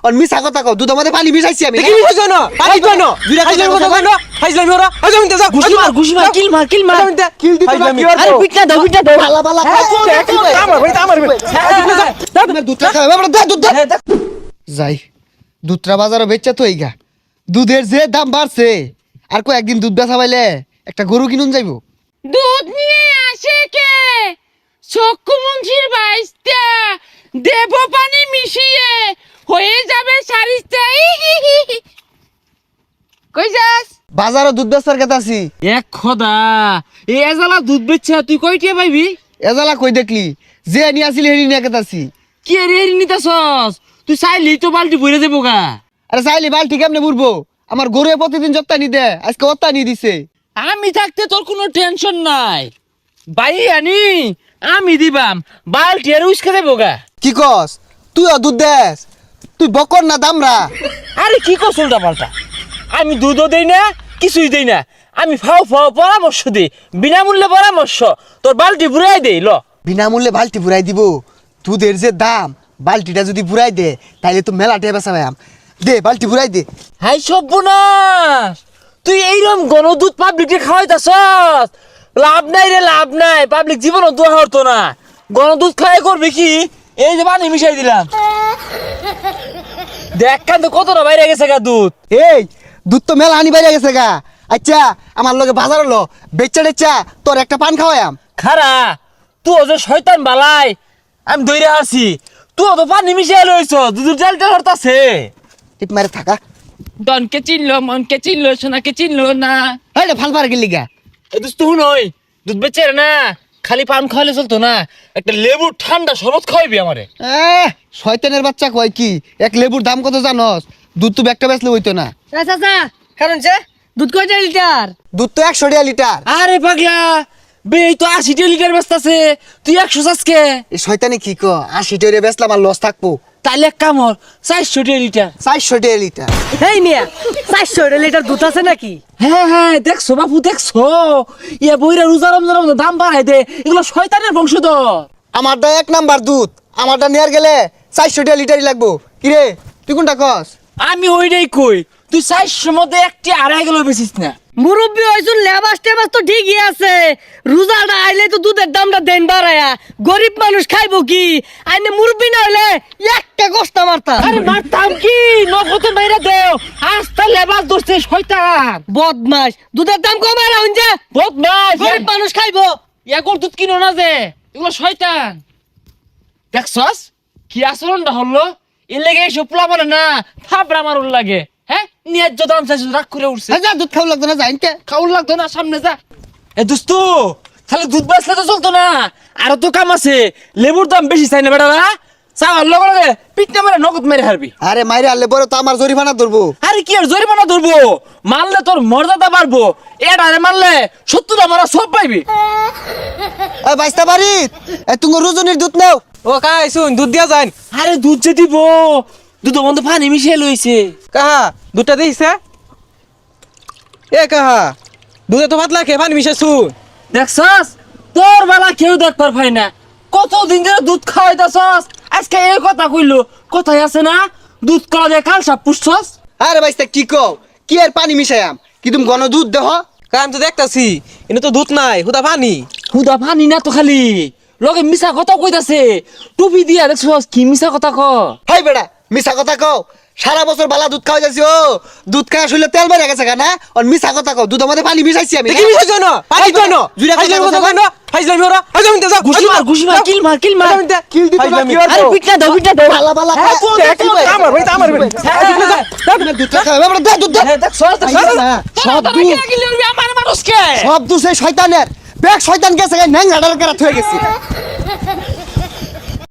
আর মিছা কথা কও দুধের মধ্যে পানি মিশাইছি আমি কি মিশাইছো না পানি তো না হাইজলামি কথা কই না হাইজলামি ওরা হাইজলামি যা ঘুষি মার কিল মার কিল দিতে না কি আরে পিটনা দাও ভালা ভালা আমার দুধটা খাবে আমরা দে দুধ যাই দুধটা বাজারে বেচা তো এইগা দুধের যে দাম বাড়ছে আর কয়েকদিন দুধ বেচা পাইলে একটা গরু কিনুন যাইবো দুধ নিয়ে আসে কে চক্ষুমুখীর বাইস্তা দেব পানি মিশিয়ে হয়ে যাবে সারিস্তা কই যাস বাজারে দুধ বেচার কথা আছি এক খোদা এই এজালা দুধ বেচছে তুই কয়টিয়া পাইবি এজালা কই দেখলি যে নিয়ে আসিলি হেরি নিয়ে কথা আছি কি রে নিতাছস তুই চাইলি তো বালতি ভরে দেবো গা আরে চাইলি বালতি কেমনে বুড়বো আমার গরু প্রতিদিন যত্তা নি দে আজকে অত্তা নি দিছে আমি থাকতে তোর কোনো টেনশন নাই বাই আনি আমি দিবাম বালতি আর উস্কে দেবো গা কি কস তুইও দুধ দেস তুই বকর না দামরা আরে কি কস উল্টা পাল্টা আমি দুধও দেই না কিছুই দেই না আমি ফাও পরামর্শ দিই বিনামূল্যে পরামর্শ তোর বালতি ভুরাই দেই ল বিনামূল্যে বালতি বুড়াই দিব দুধের যে দাম বালতিটা যদি বুড়াই দে তাইলে তো মেলা টেবা সাবাম দে বালতি বুড়াই দে হাই সর্বনাশ তুই এইরকম গণদুধ পাবলিককে খাওয়াইতাছস লাভ নাই রে লাভ নাই পাবলিক জীবনও দোয়া হতো না গণদুধ খাওয়াই করবে কি এই যে পানি মিশাই দিলাম দেখ কান তো কতটা বাইরে গেছে গা দুধ এই দুধ তো মেলা আনি বাইরে গেছে গা আচ্ছা আমার লগে বাজার হলো বেচা টেচা তোর একটা পান খাওয়ায়াম খারা তুই যে শয়তান বালাই আমি দইরা আছি তুই তো পানি মিশাই লইছ দুধের জালটা হরতাছে টিপ মারে থাকা ডনকে চিনলো মনকে চিনলো সোনাকে চিনলো না এই ভাল পার গেলি গা এই দুধ তুই নই দুধ বেচে না খালি পান খাওয়ালে চলতো না একটা লেবু ঠান্ডা শরবত খাওয়াইবি আমারে শয়তানের বাচ্চা কয় কি এক লেবুর দাম কত জানস দুধ তো একটা বেচলে হইতো না চাচা কারণ যে দুধ কয়টা লিটার দুধ তো 100 টাকা লিটার আরে পাগলা বে এই তো 80 লিটার বেচতাছে তুই 100 চাসকে এই শয়তানি কি কো 80 টাকা বেচলাম আর লস থাকবো তাইলে এক কাম হর 400 লিটার 400 টাকা লিটার এই মিয়া 400 লিটার দুধ আছে নাকি হ্যাঁ দেখছো বাপু দেখছো ইয়া বইরা রোজা রমজান দাম বাড়াই দে এগুলো শয়তানের বংশধর আমারটা এক নাম্বার দুধ আমারটা নেয়ার গেলে 400 টাকা লিটারই লাগবো কি রে তুই কোনটা কস আমি ওইটাই কই তুই 400 মধ্যে একটি আড়াই গেল বেচিস না মুরব্বি হইছুন লেবাস টেবাস তো ঠিকই আছে রোজাটা আইলে তো দুধের দামটা দেন বাড়ায়া গরিব মানুষ খাইবো কি আইনে মুরব্বি না হইলে একটা কষ্ট মারতা আরে মারতাম কি নগদ মাইরা দেও আস্তা লেবাস ধরছে শয়তান বদমাস দুধের দাম কমায় রাখুন যে বদমাস গরিব মানুষ খাইবো ইয়াকর দুধ কিনো না যে এগুলো শয়তান দেখছস কি আচরণটা হলো এর লেগে এইসব পোলা বলে না থাপড়া মারুন লাগে হ্যাঁ ন্যায্য দাম চাইছিস রাগ করে উঠছে যা দুধ খাওয়া লাগতো না যাইনকে খাউল লাগতো না সামনে যা এ দোস্তু খালি দুধ বেচলে তো চলতো না আরো তো কাম আছে লেবুর দাম বেশি চাই না বেটারা চাওয়ার লগে লগে পিঠটা মেরে নগদ মেরে হারবি আরে মাইরে আনলে বড় তো আমার জরিমানা ধরবো আরে কি আর জরিমানা ধরবো মারলে তোর মর্যাদা বাড়বো এটা মারলে 70 মারা সব পাইবি এই বাইস্তা বাড়ি তুমি রোজনের দুধ নাও ও কাই শুন দুধ দিয়া যান আরে দুধ যে দিব দুধ বন্ধ পানি মিশিয়ে লইছে কাহা দুধটা দিছে এ কাহা দুধে তো পাতলা খেয়ে পানি মিশাইছু দেখছস তোর বেলা কেউ দেখবার পাই না কতদিন ধরে দুধ খাওয়াইতাছস আজকে এই কথা কইলো কথাই আছে না দুধ কলা দিয়ে কাল সাপ পুষছস আরে বাইস্তা কি কও কি আর পানি মিশায়াম কি তুমি ঘন দুধ দেহ কাম তো দেখতাছি এনে তো দুধ নাই হুদা পানি হুদা পানি না তো খালি লগে মিছা কথা কইতাছে টুপি দিয়া দেখছস কি মিছা কথা ক হাই বেড়া মিছা কথা কও সারা বছর বালা দুধ খাওয়া যাচ্ছি ও দুধ খাওয়া শুনলে তেল বেড়ে গেছে না আর মিছা কথা কও দুধের মধ্যে পানি মিশাইছি আমি কি মিশাইছো না পানি তো না জুড়ে হাইজলামি কথা কই না হাইজলামি ওরা হাইজলামি যা ঘুষি মার কিল মার কিল দিতে না কি আরে পিটনা দাও বালা বালা আমার ভাই দুধ খাওয়া আমরা দে দুধ দে দেখছস সব দুধ আমার মানুষকে সব দুধ সেই শয়তানের ব্যাগ শয়তান গেছে ন্যাংরাডার কেরা থয়ে গেছে